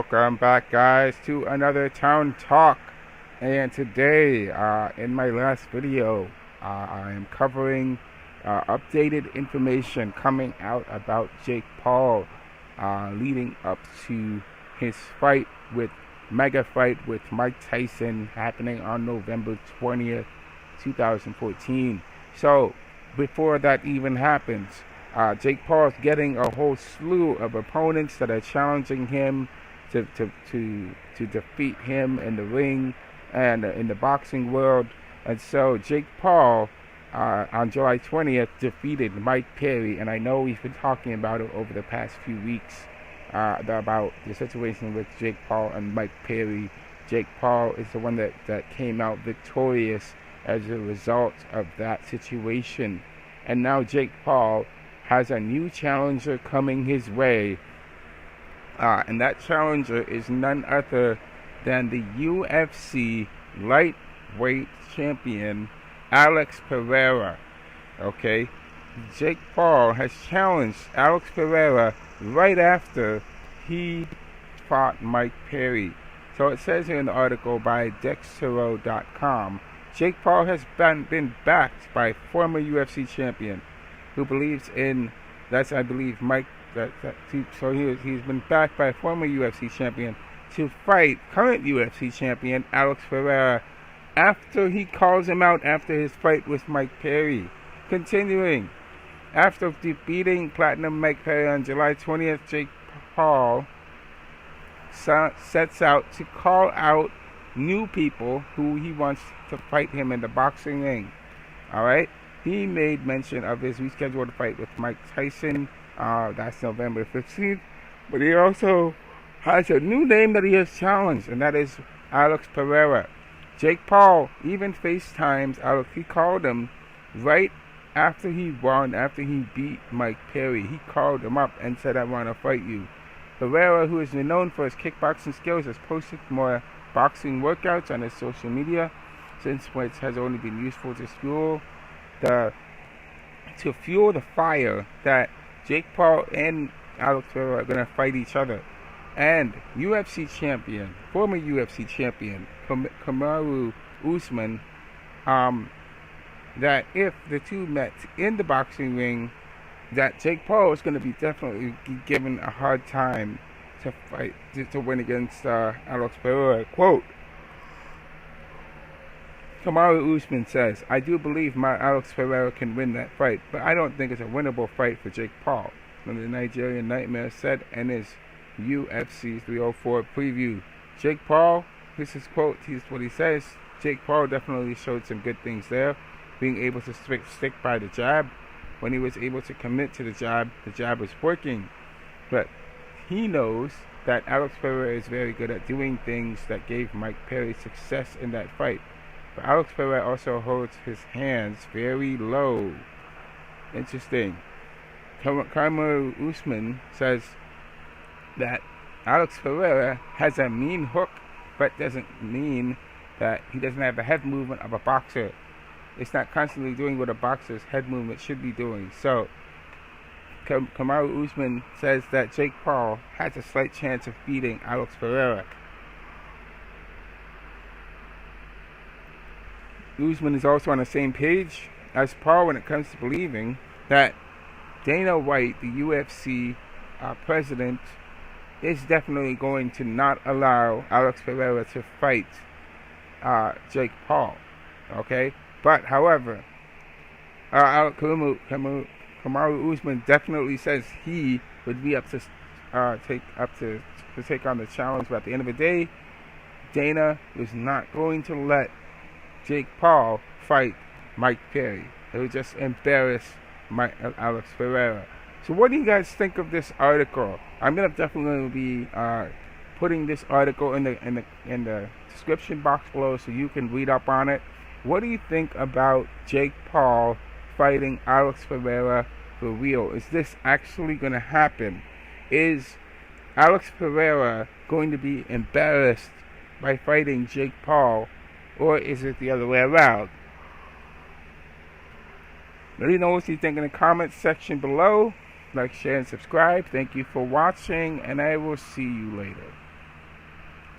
Welcome back, guys, to another Town Talk. And today, in my last video, I am covering updated information coming out about Jake Paul, leading up to his mega fight with Mike Tyson happening on November 20th, 2014. So, before that even happens, Jake Paul is getting a whole slew of opponents that are challenging him to defeat him in the ring and in the boxing world. And so Jake Paul on July 20th defeated Mike Perry, and I know we've been talking about it over the past few weeks about the situation with Jake Paul and Mike Perry. Jake Paul is the one that came out victorious as a result of that situation. And now Jake Paul has a new challenger coming his way. And that challenger is none other than the UFC lightweight champion, Alex Pereira. Okay? Jake Paul has challenged Alex Pereira right after he fought Mike Perry. So it says here in the article by Dextero.com, Jake Paul has been backed by former UFC champion who believes in, that's I believe Mike, so he's been backed by a former UFC champion to fight current UFC champion Alex Pereira after he calls him out after his fight with Mike Perry. Continuing, after defeating Platinum Mike Perry on July 20th, Jake Paul sets out to call out new people who he wants to fight him in the boxing ring. Alright? He made mention of his rescheduled fight with Mike Tyson. That's November 15th. But he also has a new name that he has challenged, and that is Alex Pereira. Jake Paul even FaceTimes Alex. He called him right after he won, after he beat Mike Perry. He called him up and said, "I want to fight you." Pereira, who is known for his kickboxing skills, has posted more boxing workouts on his social media, since which has only been useful to fuel the fire that Jake Paul and Alex Pereira are going to fight each other. And UFC champion, former UFC champion, Kamaru Usman, that if the two met in the boxing ring, that Jake Paul is going to be definitely given a hard time to fight, to win against Alex Pereira. Quote, Kamaru Usman says, "I do believe my Alex Pereira can win that fight, but I don't think it's a winnable fight for Jake Paul," the Nigerian Nightmare said in his UFC 304 preview. Jake Paul, this is quote, here's what he says. Jake Paul definitely showed some good things there, being able to stick by the jab. When he was able to commit to the jab was working. But he knows that Alex Pereira is very good at doing things that gave Mike Perry success in that fight. But Alex Pereira also holds his hands very low. Interesting. Kamaru Usman says that Alex Pereira has a mean hook, but doesn't mean that he doesn't have the head movement of a boxer. It's not constantly doing what a boxer's head movement should be doing. So, Kamaru Usman says that Jake Paul has a slight chance of beating Alex Pereira. Usman is also on the same page as Paul when it comes to believing that Dana White, the UFC president, is definitely going to not allow Alex Pereira to fight Jake Paul. Okay? But, however, Kamaru Usman definitely says he would be up to take on the challenge. But at the end of the day, Dana is not going to let Jake Paul fight Mike Perry. It would just embarrass Alex Pereira. So what do you guys think of this article? I'm gonna definitely be putting this article in the description box below so you can read up on it. What do you think about Jake Paul fighting Alex Pereira for real? Is this actually gonna happen? Is Alex Pereira going to be embarrassed by fighting Jake Paul? Or is it the other way around? Let me know what you think in the comments section below. Like, share, and subscribe. Thank you for watching, and I will see you later.